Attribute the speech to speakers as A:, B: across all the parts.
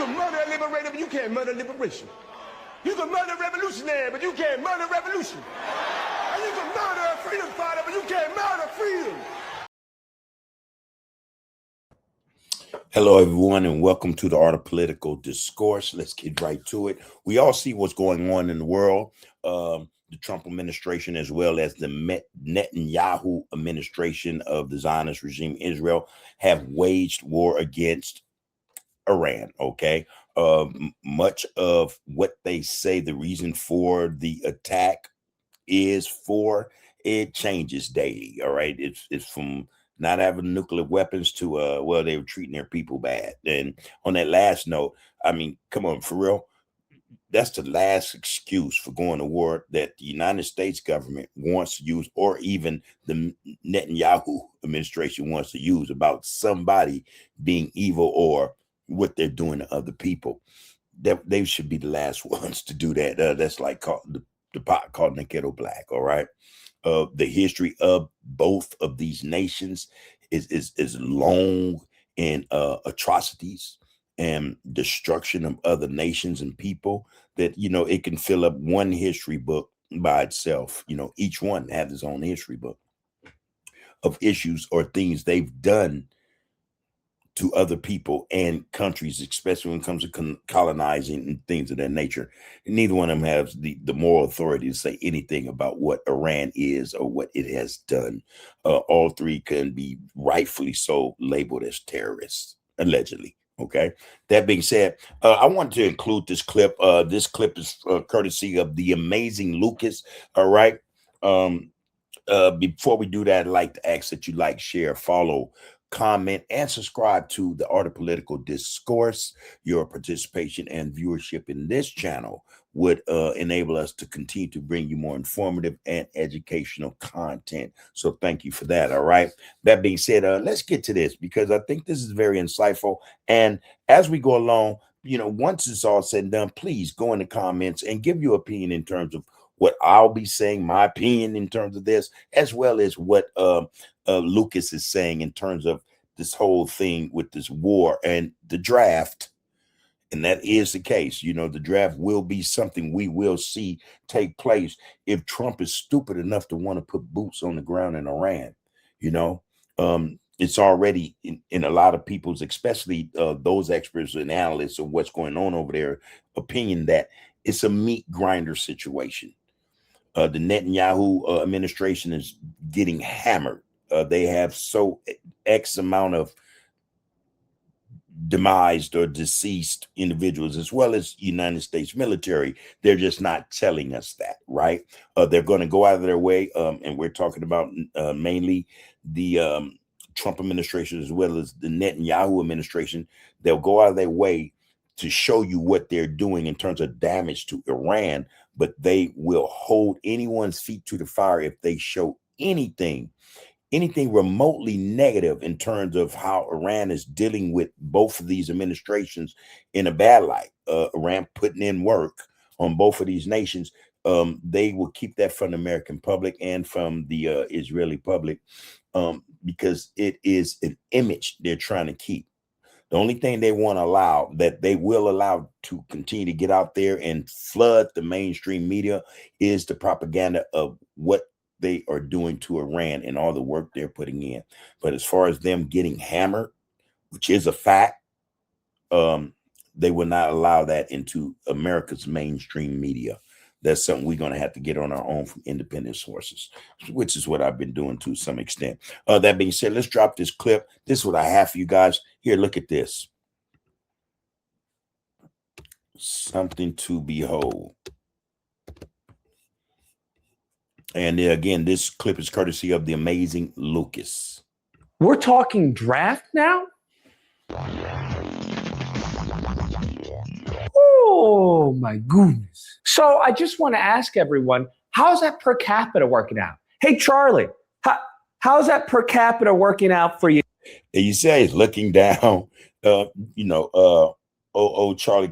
A: can murder a liberator, but you can't murder liberation. You can murder a revolutionary, but you can't murder revolution. And you can murder a freedom fighter, but you can't murder freedom.
B: Hello, everyone, and welcome to the Art of Political Discourse. Let's get right to it. We all see what's going on in the world. The Trump administration, as well as the Netanyahu administration of the Zionist regime, Israel, have waged war against Iran. Okay. Much of what they say the reason for the attack is for, it changes daily. All right. It's from not having nuclear weapons to well, they were treating their people bad. And on that last note, I mean, come on, for real. That's the last excuse for going to war that the United States government wants to use, or even the Netanyahu administration wants to use, about somebody being evil or what they're doing to other people. That they should be the last ones to do that. That's like the pot calling the kettle black. All right. The history of both of these nations is long in atrocities and destruction of other nations and people that, you know, it can fill up one history book by itself. You know, each one has its own history book of issues or things they've done to other people and countries, especially when it comes to colonizing and things of that nature. And neither one of them has the moral authority to say anything about what Iran is or what it has done. All three can be rightfully so labeled as terrorists, allegedly. Okay. That being said, I want to include this clip. This clip is courtesy of the amazing Lucas. All right. Before we do that, I'd like to ask that you like, share, follow, comment, and subscribe to the Art of Political Discourse. Your participation and viewership in this channel would enable us to continue to bring you more informative and educational content. So thank you for that. All right. That being said, let's get to this, because I think this is very insightful. And as we go along, you know, once it's all said and done, please go in the comments and give your opinion in terms of what I'll be saying, my opinion in terms of this, as well as what Lucas is saying in terms of this whole thing with this war and the draft. And that is the case. You know, the draft will be something we will see take place if Trump is stupid enough to want to put boots on the ground in Iran. You know, it's already in a lot of people's, especially those experts and analysts of what's going on over there, opinion that it's a meat grinder situation. The Netanyahu administration is getting hammered. They have X amount of demised or deceased individuals, as well as United States military. They're just not telling us that, right? They're going to go out of their way, and we're talking about mainly the Trump administration as well as the Netanyahu administration. They'll go out of their way to show you what they're doing in terms of damage to Iran, but they will hold anyone's feet to the fire if they show anything remotely negative in terms of how Iran is dealing with both of these administrations in a bad light. Iran putting in work on both of these nations. They will keep that from the American public and from the Israeli public, because it is an image they're trying to keep. The only thing they want to allow, that they will allow to continue to get out there and flood the mainstream media, is the propaganda of what they are doing to Iran and all the work they're putting in. But as far as them getting hammered, which is a fact, they will not allow that into America's mainstream media. That's something we're going to have to get on our own from independent sources, which is what I've been doing to some extent. That being said, let's drop this clip. This is what I have for you guys. Here, look at this. Something to behold. And again, this clip is courtesy of the amazing Lucas.
C: We're talking draft now? Oh, my goodness. So I just want to ask everyone, how's that per capita working out? Hey, Charlie, how's that per capita working out for you?
B: And you say he's looking down, Charlie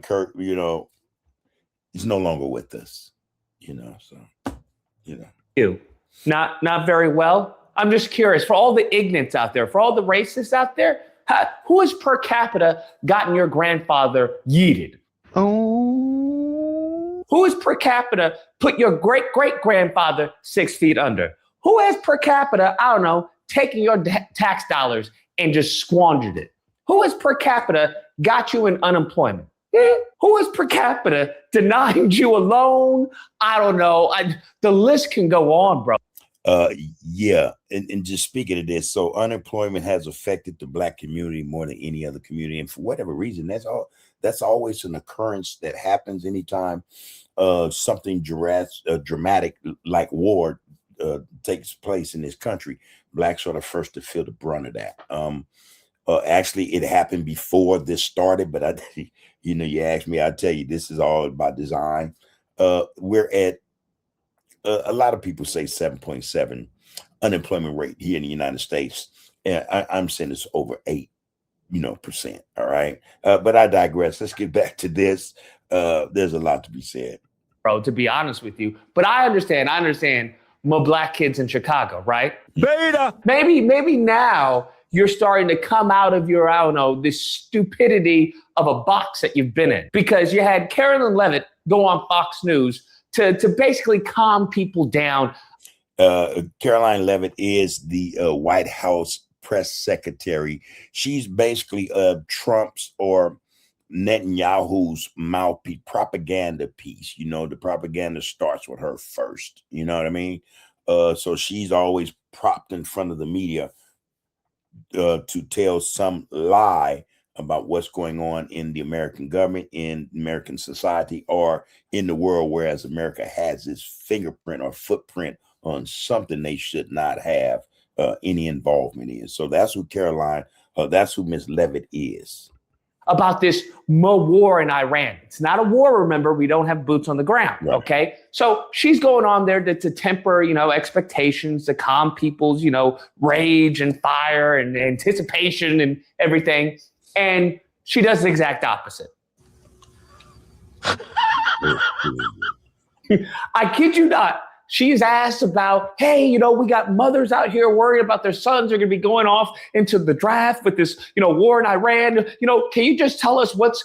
B: Kirk, you know, he's no longer with us, you know, so, you know.
C: You not very well. I'm just curious, for all the ignorants out there, for all the racists out there, Who has per capita gotten your grandfather yeeted?
D: Oh.
C: Who has per capita put your great-great-grandfather 6 feet under? Who has per capita, I don't know, taken your tax dollars and just squandered it? Who has per capita got you in unemployment? Who has per capita denied you a loan? I don't know. The list can go on, bro.
B: Yeah, and just speaking of this, so unemployment has affected the Black community more than any other community, and for whatever reason, that's always an occurrence that happens anytime something dramatic like war takes place in this country. Blacks are the first to feel the brunt of that. Actually, it happened before this started, but you asked me, I'll tell you, this is all by design. We're at a lot of people say 7.7 unemployment rate here in the United States. And I'm saying it's over 8%. All right. But I digress. Let's get back to this. There's a lot to be said.
C: Bro, to be honest with you, but I understand more Black kids in Chicago, right?
A: Beta.
C: Maybe now you're starting to come out of your, I don't know, this stupidity of a box that you've been in, because you had Carolyn Levitt go on Fox News to basically calm people down.
B: Caroline Levitt is the White House press secretary. She's basically Trump's or Netanyahu's mouthpiece, propaganda piece. The propaganda starts with her first. You know what I mean? So she's always propped in front of the media to tell some lie about what's going on in the American government, in American society, or in the world, whereas America has its fingerprint or footprint on something they should not have any involvement in. So that's who that's who Ms. Levitt is.
C: About this war in Iran. It's not a war, remember, we don't have boots on the ground, right. Okay? So she's going on there to temper, expectations, to calm people's, rage and fire and anticipation and everything. And she does the exact opposite. I kid you not. She's asked about, hey, we got mothers out here worried about their sons are going to be going off into the draft with this, war in Iran. Can you just tell us what's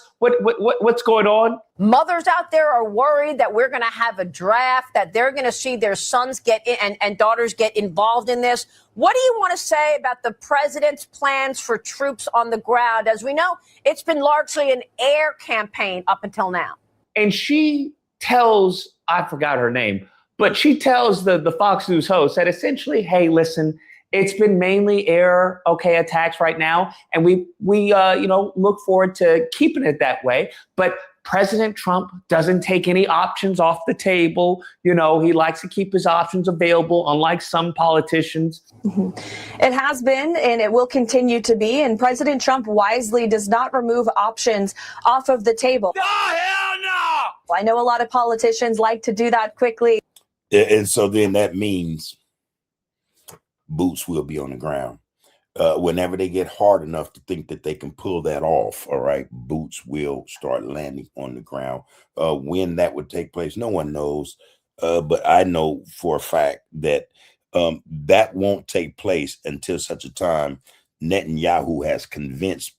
C: going on?
E: Mothers out there are worried that we're going to have a draft, that they're going to see their sons get in and daughters get involved in this. What do you want to say about the president's plans for troops on the ground? As we know, it's been largely an air campaign up until now.
C: And she tells, I forgot her name, but she tells the Fox News host that essentially, hey, listen, it's been mainly air, attacks right now, and we look forward to keeping it that way. But President Trump doesn't take any options off the table. He likes to keep his options available, unlike some politicians.
E: Mm-hmm. It has been, and it will continue to be. And President Trump wisely does not remove options off of the table.
A: No, hell no!
E: I know a lot of politicians like to do that quickly.
B: And so then that means boots will be on the ground. Whenever they get hard enough to think that they can pull that off, all right, boots will start landing on the ground. When that would take place, no one knows. But I know for a fact that that won't take place until such a time Netanyahu has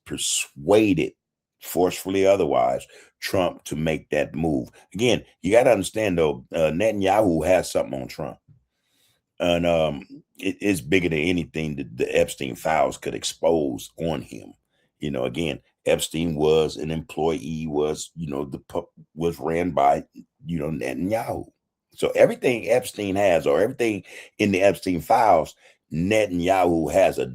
B: persuaded, forcefully otherwise, Trump to make that move. Again, you got to understand, though, Netanyahu has something on Trump. And it's bigger than anything that the Epstein files could expose on him. Again, Epstein was an employee, was ran by, Netanyahu. So everything Epstein has, or everything in the Epstein files, Netanyahu has a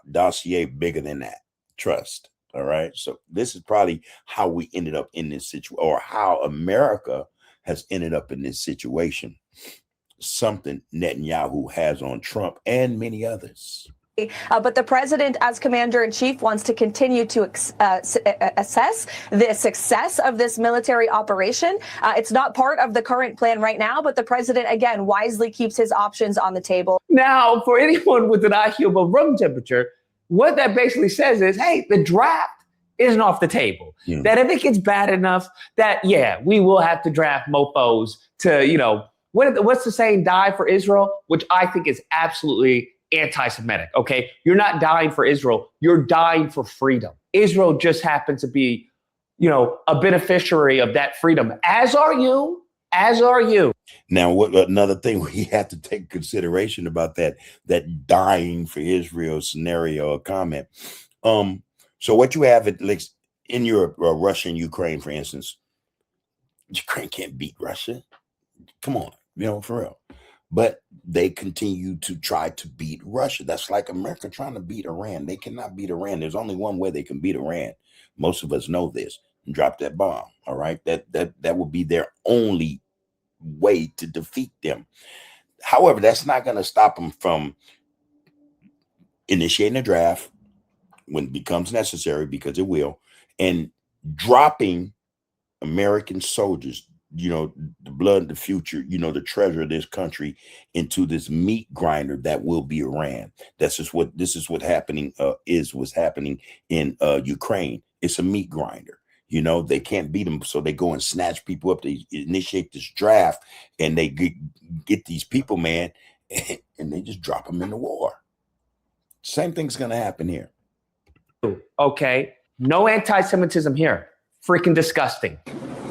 B: dossier bigger than that. Trust. All right. So this is probably how we ended up in this situation, or how America has ended up in this situation. Something Netanyahu has on Trump and many others.
E: But the president, as commander in chief, wants to continue to assess the success of this military operation. It's not part of the current plan right now, but the president, again, wisely keeps his options on the table.
C: Now, for anyone with an IQ above room temperature, what that basically says is, hey, the draft isn't off the table. Yeah. That if it gets bad enough, that, we will have to draft mofos to, what's the saying, die for Israel, which I think is absolutely anti-Semitic, okay? You're not dying for Israel. You're dying for freedom. Israel just happens to be, a beneficiary of that freedom, as are you. As are you.
B: Now, what another thing we have to take consideration about that dying for Israel scenario or comment. So what you have in Europe, Russia and Ukraine, for instance, Ukraine can't beat Russia. Come on, for real. But they continue to try to beat Russia. That's like America trying to beat Iran. They cannot beat Iran. There's only one way they can beat Iran. Most of us know this. Drop that bomb. All right. That will be their only way to defeat them. However, that's not going to stop them from initiating a draft when it becomes necessary, because it will, and dropping American soldiers, the blood, the future, the treasure of this country, into this meat grinder that will be Iran. This is what's happening in Ukraine. It's a meat grinder. They can't beat them, so they go and snatch people up. They initiate this draft, and they get these people, man, and they just drop them in the war. Same thing's going to happen here.
C: Okay, no anti-Semitism here. Freaking disgusting.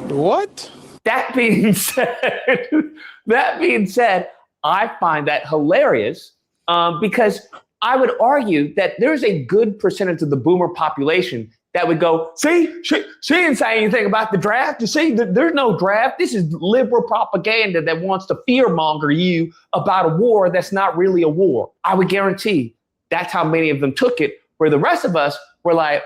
A: What?
C: That being said, I find that hilarious because I would argue that there's a good percentage of the boomer population that would go, see, she didn't say anything about the draft. You see, there's no draft. This is liberal propaganda that wants to fearmonger you about a war that's not really a war. I would guarantee that's how many of them took it, where the rest of us were like,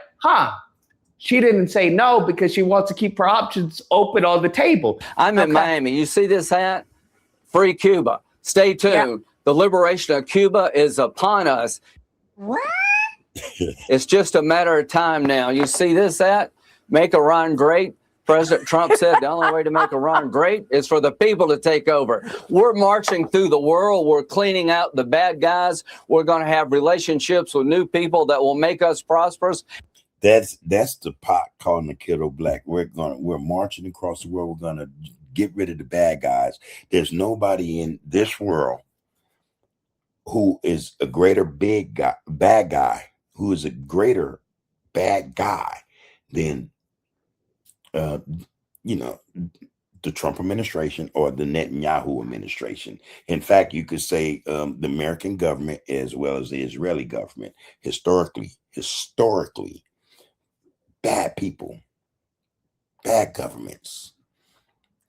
C: she didn't say no because she wants to keep her options open on the table.
D: I'm in Miami. You see this hat? Free Cuba. Stay tuned. Yep. The liberation of Cuba is upon us.
E: What?
D: It's just a matter of time now. You see this hat? Make Iran great. President Trump said the only way to make Iran great is for the people to take over. We're marching through the world. We're cleaning out the bad guys. We're going to have relationships with new people that will make us prosperous.
B: That's the pot calling the kettle black. We're marching across the world. We're gonna get rid of the bad guys. There's nobody in this world who is a greater bad guy, who is a greater bad guy than the Trump administration or the Netanyahu administration. In fact, you could say the American government as well as the Israeli government, historically, bad people, bad governments,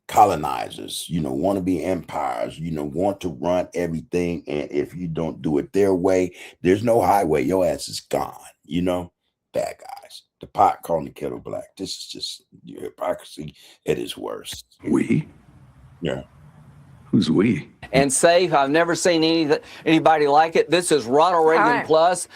B: colonizers, want to be empires, want to run everything. And if you don't do it their way, there's no highway. Your ass is gone, bad guys. The pot calling the kettle black. This is just hypocrisy at its worst.
F: We?
B: Yeah.
F: Who's we?
D: And safe. I've never seen anybody like it. This is Ronald Reagan plus.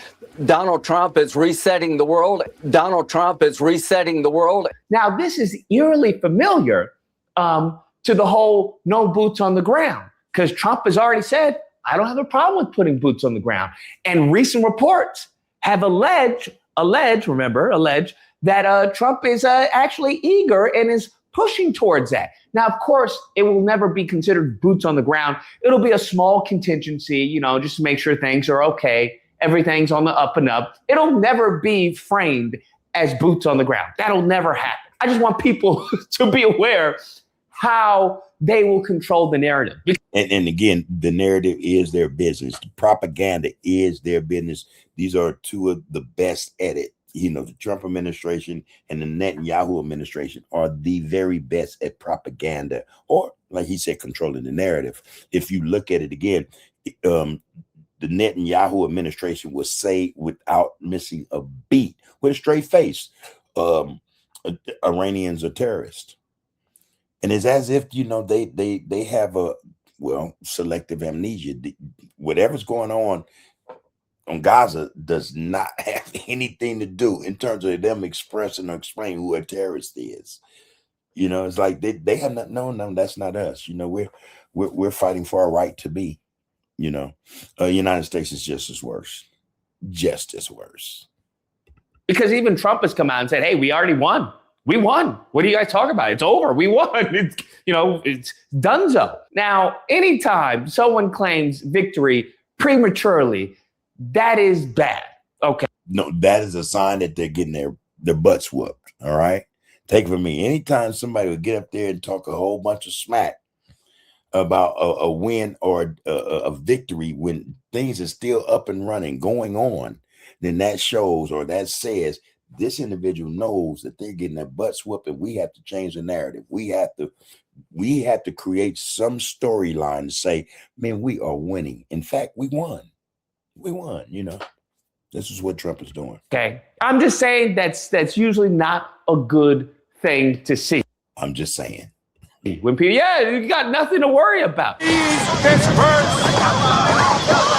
D: Donald Trump is resetting the world. Donald Trump is resetting the world.
C: Now, this is eerily familiar to the whole no boots on the ground, because Trump has already said, I don't have a problem with putting boots on the ground. And recent reports have alleged that Trump is actually eager and is pushing towards that. Now, of course, it will never be considered boots on the ground. It'll be a small contingency, just to make sure things are okay. Everything's on the up and up. It'll never be framed as boots on the ground. That'll never happen. I just want people to be aware how they will control the narrative.
B: And again, the narrative is their business. The propaganda is their business. These are two of the best at it. The Trump administration and the Netanyahu administration are the very best at propaganda, or like he said, controlling the narrative. If you look at it again, the Netanyahu administration will say without missing a beat, with a straight face, Iranians are terrorists. And it's as if, they have selective amnesia. Whatever's going on Gaza does not have anything to do in terms of them expressing or explaining who a terrorist is. It's like they have not known them. That's not us. We're fighting for our right to be. United States is just as worse.
C: Because even Trump has come out and said, hey, we already won. We won. What are you guys talking about? It's over. We won. It's donezo. Now, anytime someone claims victory prematurely, that is bad. Okay.
B: No, that is a sign that they're getting their butts whooped. All right. Take it from me. Anytime somebody would get up there and talk a whole bunch of smack about a win or a victory when things are still up and running, going on, then that shows or that says this individual knows that they're getting their butts whooped, and we have to change the narrative. We have to create some storyline to say, man, we are winning. In fact, we won. We won, This is what Trump is doing.
C: Okay. I'm just saying that's usually not a good thing to see.
B: I'm just saying.
C: When people, you got nothing to worry about.
G: Pittsburgh,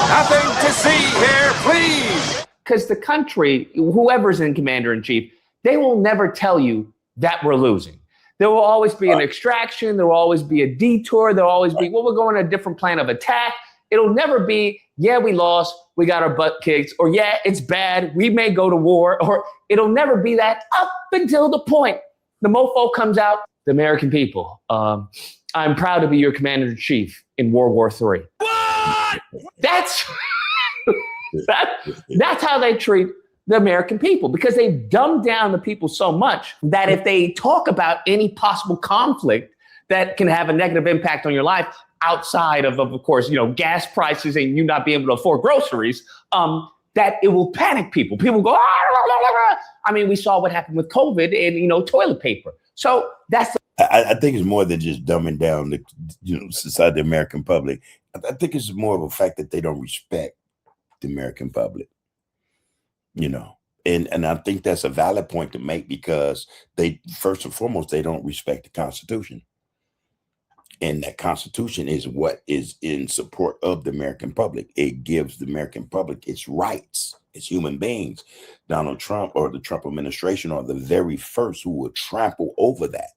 G: nothing to see here, please.
C: Because the country, whoever's in commander-in-chief, they will never tell you that we're losing. There will always be an extraction. There will always be a detour. There will always be, we're going on a different plan of attack. It'll never be, we lost, we got our butt kicked, or it's bad, we may go to war, or it'll never be that up until the point the mofo comes out. The American people, I'm proud to be your commander-in-chief in World War III.
G: What?
C: That's how they treat the American people, because they've dumbed down the people so much that if they talk about any possible conflict that can have a negative impact on your life outside of course, gas prices and you not being able to afford groceries, that it will panic people. People go, we saw what happened with COVID and, toilet paper. So
B: I think it's more than just dumbing down the society, the American public. I think it's more of a fact that they don't respect the American public, and I think that's a valid point to make, because they, first and foremost, they don't respect the Constitution. And that Constitution is what is in support of the American public. It gives the American public its rights as human beings. Donald Trump or the Trump administration are the very first who will trample over that.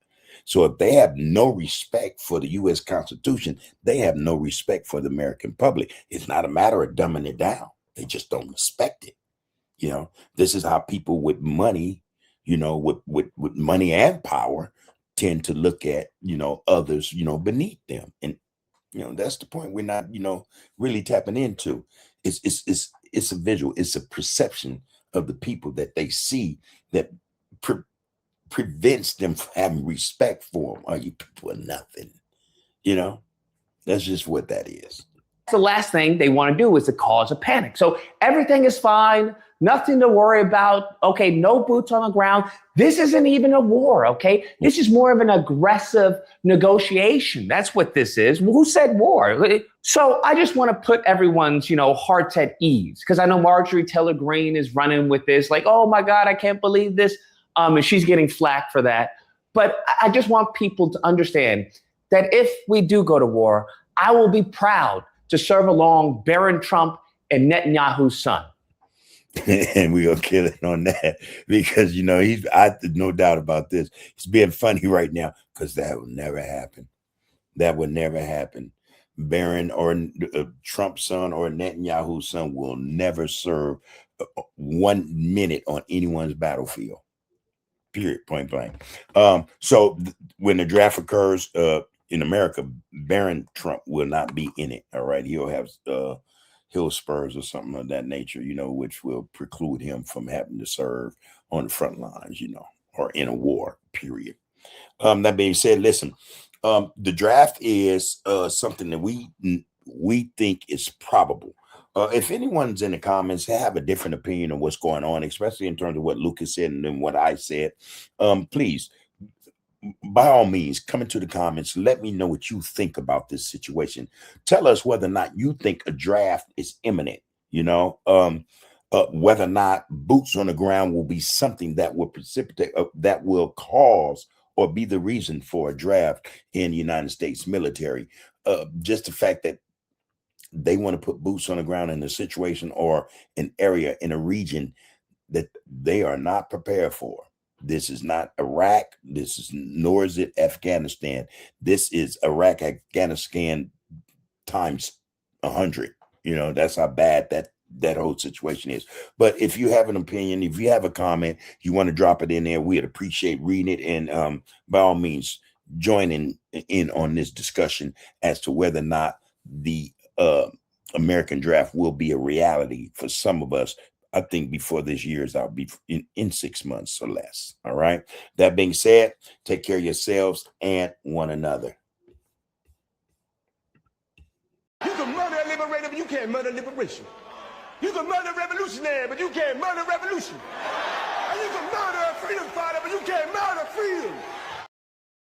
B: So if they have no respect for the U.S. Constitution, they have no respect for the American public. It's not a matter of dumbing it down. They just don't respect it. This is how people with money, with money and power tend to look at, others, beneath them. And, that's the point we're not, really tapping into. It's a visual, it's a perception of the people that they see that prevents them from having respect for them. Are you people are nothing? That's just what that is.
C: The last thing they want to do is to cause a panic. So everything is fine, nothing to worry about. Okay, no boots on the ground. This isn't even a war, okay? This is more of an aggressive negotiation. That's what this is. Who said war? So I just want to put everyone's, hearts at ease, because I know Marjorie Taylor Greene is running with this, like, oh my God, I can't believe this. And she's getting flack for that. But I just want people to understand that if we do go to war, I will be proud to serve along Barron Trump and Netanyahu's son.
B: And we're going to kill it on that, because, I no doubt about this. He's being funny right now, because that will never happen. That would never happen. Barron or Trump's son or Netanyahu's son will never serve 1 minute on anyone's battlefield. Period. Point blank. So when the draft occurs in America, Barron Trump will not be in it. All right. He'll have Hill Spurs or something of that nature, which will preclude him from having to serve on the front lines, or in a war, period. That being said, listen, the draft is something that we think is probable. If anyone's in the comments have a different opinion of what's going on, especially in terms of what Lucas said and then what I said, please, by all means, come into the comments. Let me know what you think about this situation. Tell us whether or not you think a draft is imminent, whether or not boots on the ground will be something that will precipitate, that will cause or be the reason for a draft in the United States military. Just the fact that they want to put boots on the ground in a situation or an area in a region that they are not prepared for. This is not Iraq. Nor is it Afghanistan. This is Iraq, Afghanistan times 100. That's how bad that whole situation is. But if you have an opinion, if you have a comment, you want to drop it in there, we'd appreciate reading it. And by all means, join in on this discussion as to whether or not the American draft will be a reality for some of us. I think before this year is out, be in 6 months or less. All right. That being said, take care of yourselves and one another.
A: You can murder a liberator, but you can't murder liberation. You can murder a revolutionary, but you can't murder revolution. And you can murder a freedom fighter, but you can't murder freedom.